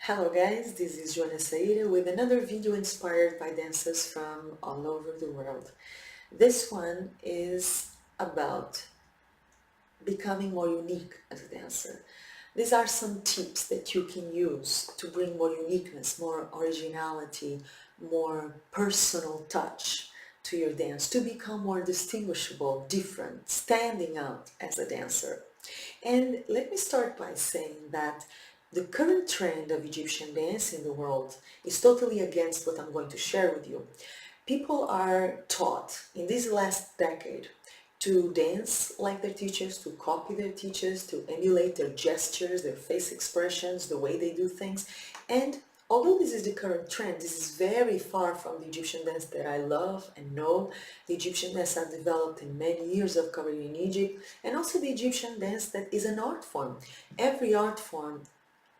Hello guys, this is Joana Saahirah with another video inspired by dancers from all over the world. This one is about becoming more unique as a dancer. These are some tips that you can use to bring more uniqueness, more originality, more personal touch to your dance, to become more distinguishable, different, standing out as a dancer. And let me start by saying that the current trend of Egyptian dance in the world is totally against what I'm going to share with you. People are taught in this last decade to dance like their teachers, to copy their teachers, to emulate their gestures, their face expressions, the way they do things. And although this is the current trend, this is very far from the Egyptian dance that I love and know. The Egyptian dance are developed in many years of career in Egypt, and also the Egyptian dance that is an art form. Every art form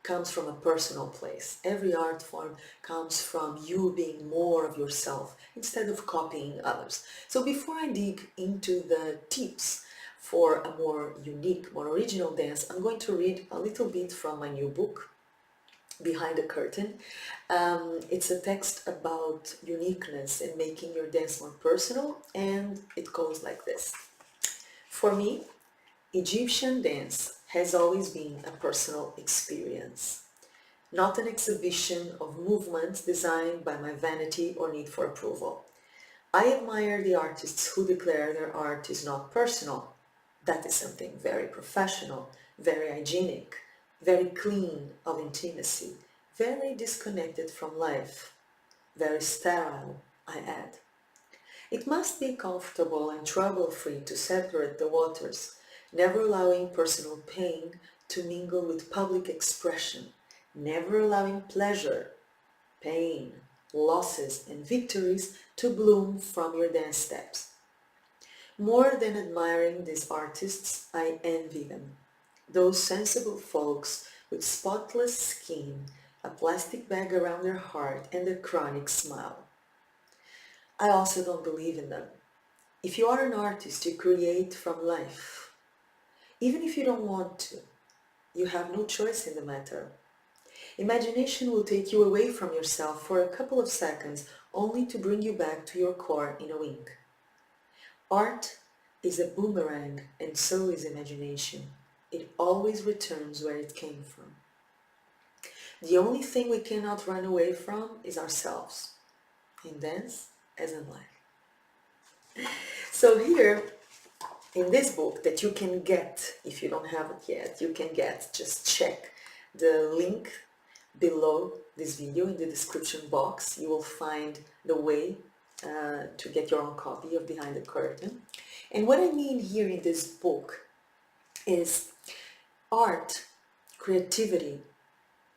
comes from a personal place. Every art form comes from you being more of yourself instead of copying others. So before I dig into the tips for a more unique, more original dance, I'm going to read a little bit from my new book, Behind the Curtain. It's a text about uniqueness and making your dance more personal, and it goes like this. For me, Egyptian dance has always been a personal experience, not an exhibition of movements designed by my vanity or need for approval. I admire the artists who declare their art is not personal. That is something very professional, very hygienic, very clean of intimacy, very disconnected from life, very sterile, I add. It must be comfortable and trouble-free to separate the waters, never allowing personal pain to mingle with public expression, never allowing pleasure, pain, losses and victories to bloom from your dance steps. More than admiring these artists, I envy them. Those sensible folks with spotless skin, a plastic bag around their heart and a chronic smile. I also don't believe in them. If you are an artist, you create from life. Even if you don't want to, you have no choice in the matter. Imagination will take you away from yourself for a couple of seconds, only to bring you back to your core in a wink. Art is a boomerang, and so is imagination. It always returns where it came from. The only thing we cannot run away from is ourselves, in dance as in life. So here, in this book that you can get, if you don't have it yet, you can get, just check the link below this video in the description box. You will find the way to get your own copy of Behind the Curtain. And what I mean here in this book is art, creativity,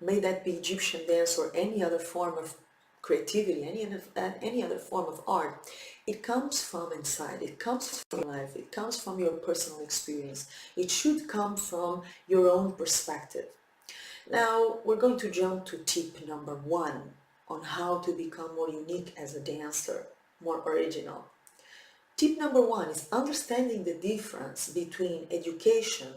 may that be Egyptian dance or any other form of creativity, any other form of art, it comes from inside, it comes from life, it comes from your personal experience. It should come from your own perspective. Now we're going to jump to tip number 1 on how to become more unique as a dancer, more original. Tip number 1 is understanding the difference between education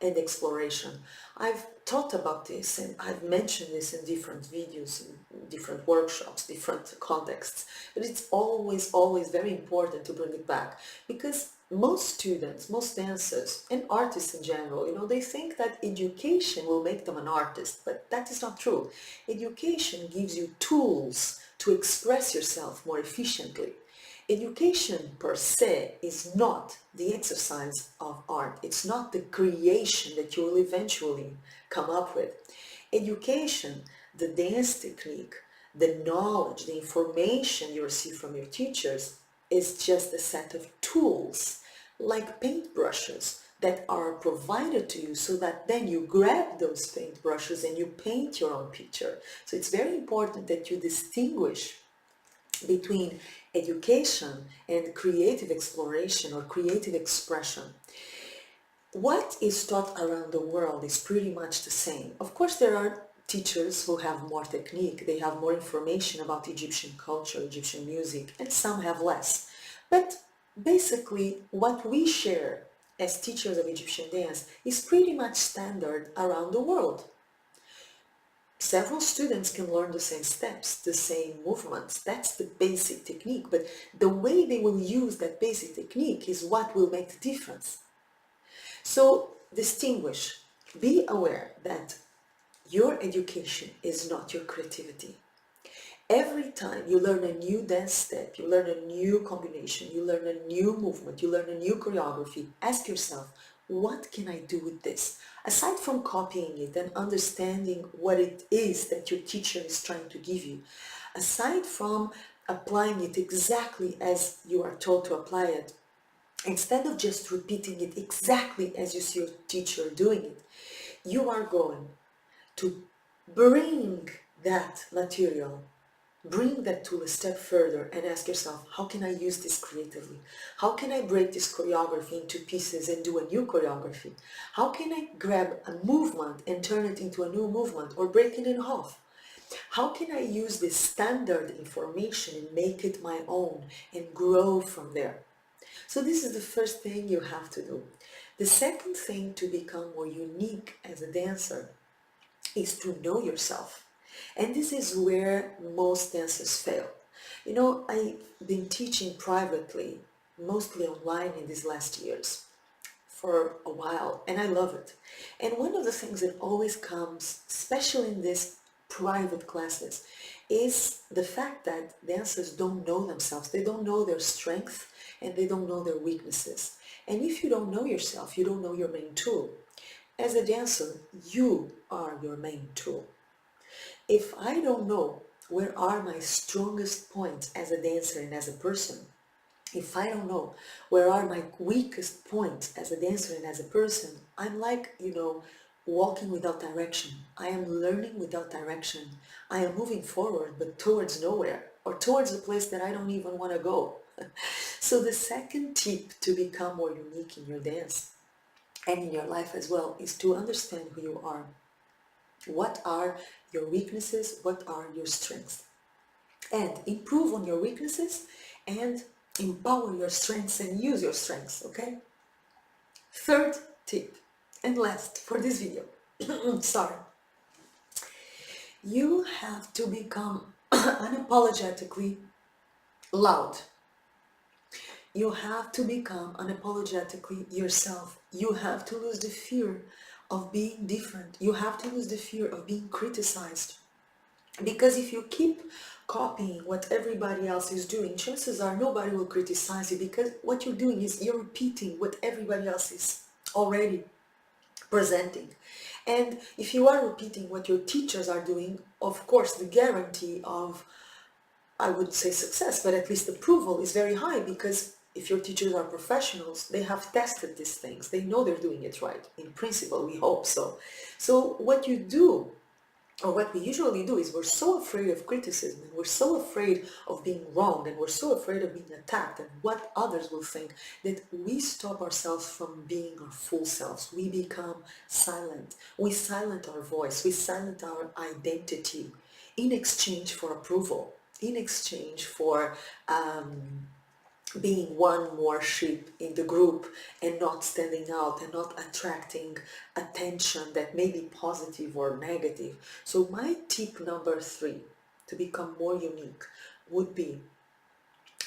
and exploration. I've taught about this and I've mentioned this in different videos, in different workshops, different contexts, but it's always very important to bring it back, because most students, most dancers and artists in general, they think that education will make them an artist, but that is not true. Education gives you tools to express yourself more efficiently. Education per se is not the exercise of art. It's not the creation that you will eventually come up with. Education, the dance technique, the knowledge, the information you receive from your teachers is just a set of tools, like paintbrushes, that are provided to you so that then you grab those paintbrushes and you paint your own picture. So it's very important that you distinguish between education and creative exploration or creative expression. What is taught around the world is pretty much the same. Of course, there are teachers who have more technique, they have more information about Egyptian culture, Egyptian music, and some have less. But basically, what we share as teachers of Egyptian dance is pretty much standard around the world. several students can learn the same steps, the same movements. That's the basic technique, but the way they will use that basic technique is what will make the difference. So distinguish, be aware that your education is not your creativity. Every time you learn a new dance step, you learn a new combination, you learn a new movement, you learn a new choreography, ask yourself, what can I do with this? Aside from copying it and understanding what it is that your teacher is trying to give you, aside from applying it exactly as you are told to apply it, instead of just repeating it exactly as you see your teacher doing it, you are going to bring that material, bring that tool a step further and ask yourself, how can I use this creatively? How can I break this choreography into pieces and do a new choreography? How can I grab a movement and turn it into a new movement or break it in half? How can I use this standard information and make it my own and grow from there? So this is the first thing you have to do. The second thing to become more unique as a dancer is to know yourself. And this is where most dancers fail. You know, I've been teaching privately, mostly online in these last years, for a while, and I love it. And one of the things that always comes, especially in these private classes, is the fact that dancers don't know themselves. They don't know their strengths and they don't know their weaknesses. And if you don't know yourself, you don't know your main tool. As a dancer, you are your main tool. If I don't know where are my strongest points as a dancer and as a person, if I don't know where are my weakest points as a dancer and as a person, I'm like, walking without direction. I am learning without direction. I am moving forward, but towards nowhere, or towards a place that I don't even want to go. So the second tip to become more unique in your dance and in your life as well is to understand who you are. What are your weaknesses? What are your strengths? And improve on your weaknesses and empower your strengths and use your strengths, okay? Third tip, and last for this video, sorry. You have to become unapologetically loud. You have to become unapologetically yourself. You have to lose the fear of being different. You have to lose the fear of being criticized. Because if you keep copying what everybody else is doing, chances are nobody will criticize you, because what you're doing is you're repeating what everybody else is already presenting. And if you are repeating what your teachers are doing, of course the guarantee of, I wouldn't say success, but at least approval is very high, because if your teachers are professionals, they have tested these things. They know they're doing it right. In principle, we hope so. So what you do, or what we usually do, is we're so afraid of criticism, and we're so afraid of being wrong, and we're so afraid of being attacked and what others will think, that we stop ourselves from being our full selves. We become silent. We silence our voice. We silence our identity in exchange for approval, in exchange for being one more sheep in the group and not standing out and not attracting attention that may be positive or negative. So my tip number 3 to become more unique would be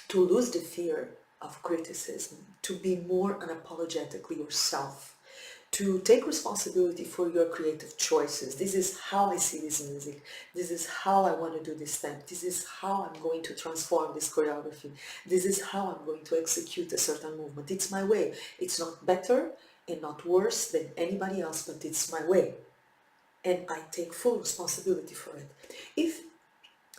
to lose the fear of criticism, to be more unapologetically yourself, to take responsibility for your creative choices. This is how I see this music. This is how I want to do this step. This is how I'm going to transform this choreography. This is how I'm going to execute a certain movement. It's my way. It's not better and not worse than anybody else, but it's my way. And I take full responsibility for it. If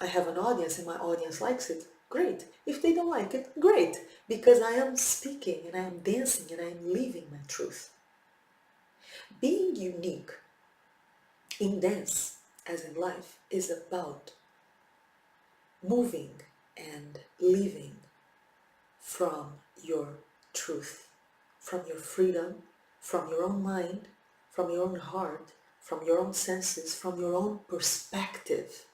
I have an audience and my audience likes it, great. If they don't like it, great. Because I am speaking and I am dancing and I am living my truth. Being unique in dance, as in life, is about moving and living from your truth, from your freedom, from your own mind, from your own heart, from your own senses, from your own perspective.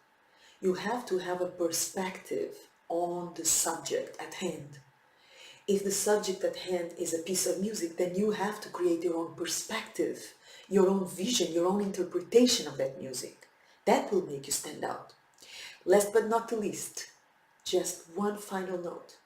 You have to have a perspective on the subject at hand. If the subject at hand is a piece of music, then you have to create your own perspective, your own vision, your own interpretation of that music. That will make you stand out. Last but not the least, just one final note.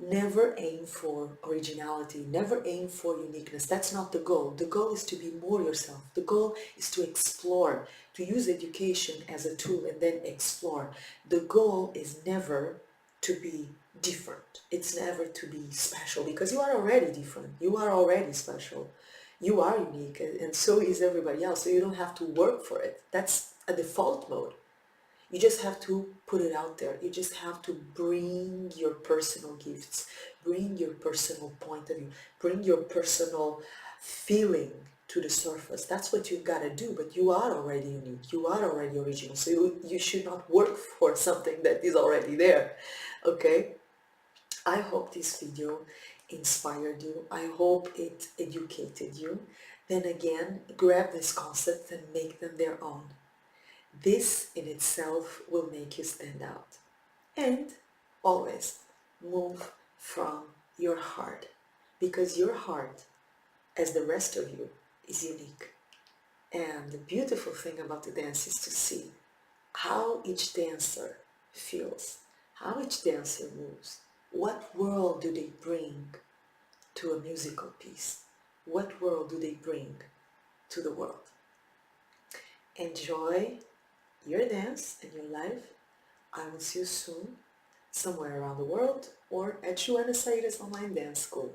Never aim for originality, never aim for uniqueness. That's not the goal. The goal is to be more yourself. The goal is to explore, to use education as a tool and then explore. The goal is never to be different. It's never to be special, because you are already different. You are already special. You are unique, and so is everybody else. So you don't have to work for it. That's a default mode. You just have to put it out there. You just have to bring your personal gifts, bring your personal point of view, bring your personal feeling to the surface. That's what you've got to do, but you are already unique. You are already original. So you should not work for something that is already there, okay? I hope this video inspired you. I hope it educated you. Then again, grab this concept and make them their own. This in itself will make you stand out. And always move from your heart, because your heart, as the rest of you, is unique. And the beautiful thing about the dance is to see how each dancer feels, how each dancer moves. What world do they bring to a musical piece? What world do they bring to the world? Enjoy your dance and your life. I will see you soon, somewhere around the world, or at Joana Saahirah's online dance school.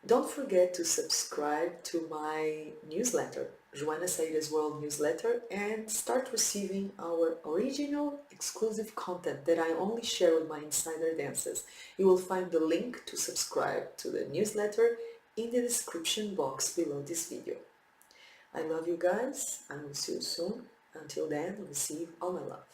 Don't forget to subscribe to my newsletter, Joana Saahirah's World newsletter, and start receiving our original exclusive content that I only share with my insider dancers. You will find the link to subscribe to the newsletter in the description box below this video. I love you guys. I will see you soon. Until then, receive all my love.